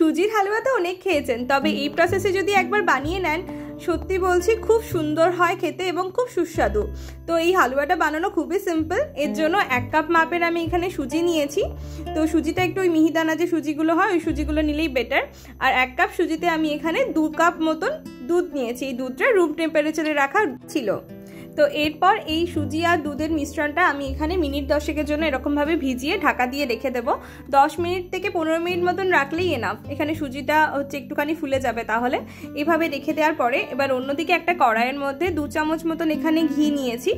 সুজির হালুয়া তো অনেক খেয়েছেন, তবে এই প্রসেসে যদি একবার বানিয়ে নেন সত্যি বলছি খুব সুন্দর হয় খেতে এবং খুব সুস্বাদু। তো এই হালুয়াটা বানানো খুবই সিম্পল। এর জন্য 1 কাপ মাপের আমি এখানে সুজি নিয়েছি। তো সুজিটা একটু ওই মিহিদানা যে সুজিগুলো হয় ওই সুজিগুলো নিলেই বেটার। আর 1 কাপ সুজিতে আমি এখানে 2 কাপ মতন দুধ নিয়েছি। এই দুধটা রুম টেম্পারেচারে রাখা ছিল। তো এরপর এই সুজি আর দুধের মিশ্রণটা আমি এখানে মিনিট 10 জন্য এরকমভাবে ভিজিয়ে ঢাকা দিয়ে রেখে দেবো। 10 মিনিট থেকে 15 মিনিট মতন রাখলেই এনাফ। এখানে সুজিটা হচ্ছে একটুখানি ফুলে যাবে। তাহলে এইভাবে রেখে দেওয়ার পরে এবার অন্যদিকে একটা কড়াইয়ের মধ্যে 2 চামচ মতন এখানে ঘি নিয়েছি।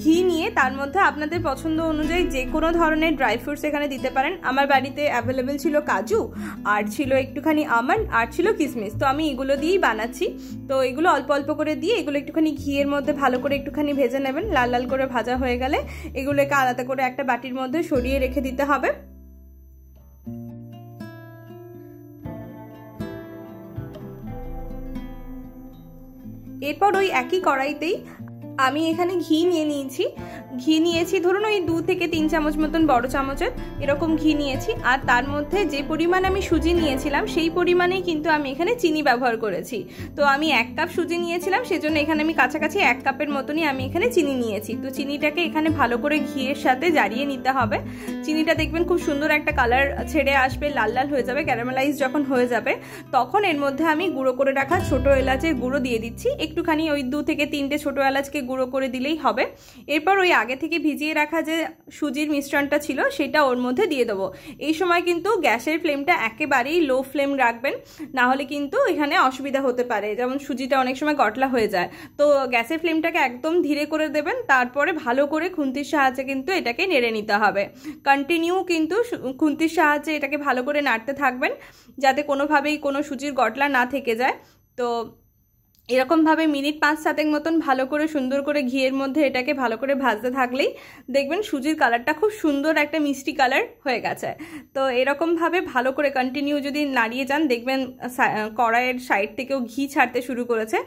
ঘি নিয়ে তার মধ্যে আপনাদের পছন্দ অনুযায়ী যে কোনো ধরনের ড্রাই ফ্রুটস এখানে দিতে পারেন। আমার বাড়িতে অ্যাভেলেবেল ছিল কাজু, আর ছিল একটুখানি আমন্ড, আর ছিল কিশমিশ। তো আমি এগুলো দিয়েই বানাচ্ছি। তো এগুলো অল্প অল্প করে দিয়ে এগুলো একটুখানি ঘিয়ের মধ্যে ভালো করে একটুখানি ভেজে নেবেন। লাল লাল করে ভাজা হয়ে গেলে এগুলোকে আলাদা করে একটা বাটির মধ্যে সরিয়ে রেখে দিতে হবে। এরপর ওই একই কড়াইতেই আমি এখানে ঘি নিয়েছি ধরুন ওই 2 থেকে 3 চামচ মতন বড় চামচের এরকম ঘি নিয়েছি। আর তার মধ্যে যে পরিমাণ আমি সুজি নিয়েছিলাম সেই পরিমাণেই কিন্তু আমি এখানে চিনি ব্যবহার করেছি। তো আমি 1 কাপ সুজি নিয়েছিলাম, সেজন্য এখানে আমি কাছাকাছি 1 কাপের মতনই আমি এখানে চিনি নিয়েছি। তো চিনিটাকে এখানে ভালো করে ঘিয়ের সাথে জারিয়ে নিতে হবে। চিনিটা দেখবেন খুব সুন্দর একটা কালার ছেড়ে আসবে, লাল লাল হয়ে যাবে। ক্যারামেলাইজ যখন হয়ে যাবে তখন এর মধ্যে আমি গুঁড়ো করে রাখা ছোট এলাচের গুঁড়ো দিয়ে দিচ্ছি। একটুখানি ওই 2 থেকে 3টে ছোট এলাচকে গুঁড়ো করে দিলেই হবে। এরপর ওই আগে থেকে ভিজিয়ে রাখা যে সুজির মিশ্রণটা ছিল সেটা ওর মধ্যে দিয়ে দেবো। এই সময় কিন্তু গ্যাসের ফ্লেমটা একেবারেই লো ফ্লেম রাখবেন, না হলে কিন্তু এখানে অসুবিধা হতে পারে। যেমন সুজিটা অনেক সময় গটলা হয়ে যায়। তো গ্যাসের ফ্লেমটাকে একদম ধীরে করে দেবেন। তারপরে ভালো করে খুন্তির সাহায্যে কিন্তু এটাকে নেড়ে নিতে হবে। কন্টিনিউ কিন্তু খুন্তির সাহায্যে এটাকে ভালো করে নাড়তে থাকবেন, যাতে কোনোভাবেই কোনো সুজির গটলা না থেকে যায়। তো এরকমভাবে মিনিট 5-7 মতন ভালো করে সুন্দর করে ঘিয়ের মধ্যে এটাকে ভালো করে ভাজতে থাকলেই দেখবেন সুজির কালারটা খুব সুন্দর একটা মিষ্টি কালার হয়ে গেছে। তো এরকমভাবে ভালো করে কন্টিনিউ যদি নাড়িয়ে যান দেখবেন কড়াইয়ের সাইড থেকেও ঘি ছাড়তে শুরু করেছে।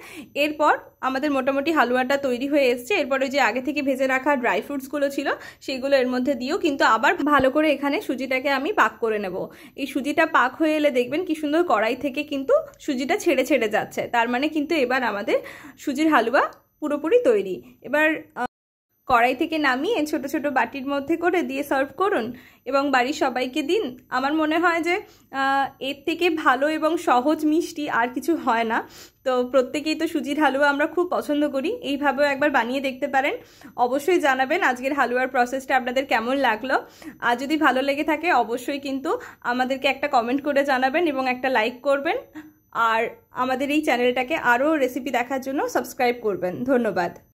এরপর আমাদের মোটামুটি হালুয়াটা তৈরি হয়ে এসছে। এরপরে যে আগে থেকে ভেজে রাখা ড্রাই ফ্রুটসগুলো ছিল সেগুলো এর মধ্যে দিয়েও কিন্তু আবার ভালো করে এখানে সুজিটাকে আমি পাক করে নেব। এই সুজিটা পাক হয়ে এলে দেখবেন কি সুন্দর কড়াই থেকে কিন্তু সুজিটা ছেড়ে ছেড়ে যাচ্ছে। তার মানে কিন্তু এবার আমাদের সুজির হালুয়া পুরোপুরি তৈরি। এবার কড়াই থেকে নামিয়ে ছোট ছোট বাটির মধ্যে করে দিয়ে সার্ভ করুন এবং বাড়ির সবাইকে দিন। আমার মনে হয় যে এর থেকে ভালো এবং সহজ মিষ্টি আর কিছু হয় না। তো প্রত্যেকেই তো সুজির হালুয়া আমরা খুব পছন্দ করি। এইভাবেও একবার বানিয়ে দেখতে পারেন। অবশ্যই জানাবেন আজকের হালুয়ার প্রসেসটা আপনাদের কেমন লাগলো। আর যদি ভালো লেগে থাকে অবশ্যই কিন্তু আমাদেরকে একটা কমেন্ট করে জানাবেন এবং একটা লাইক করবেন। আর আমাদের এই চ্যানেলটাকে আরও রেসিপি দেখার জন্য সাবস্ক্রাইব করবেন। ধন্যবাদ।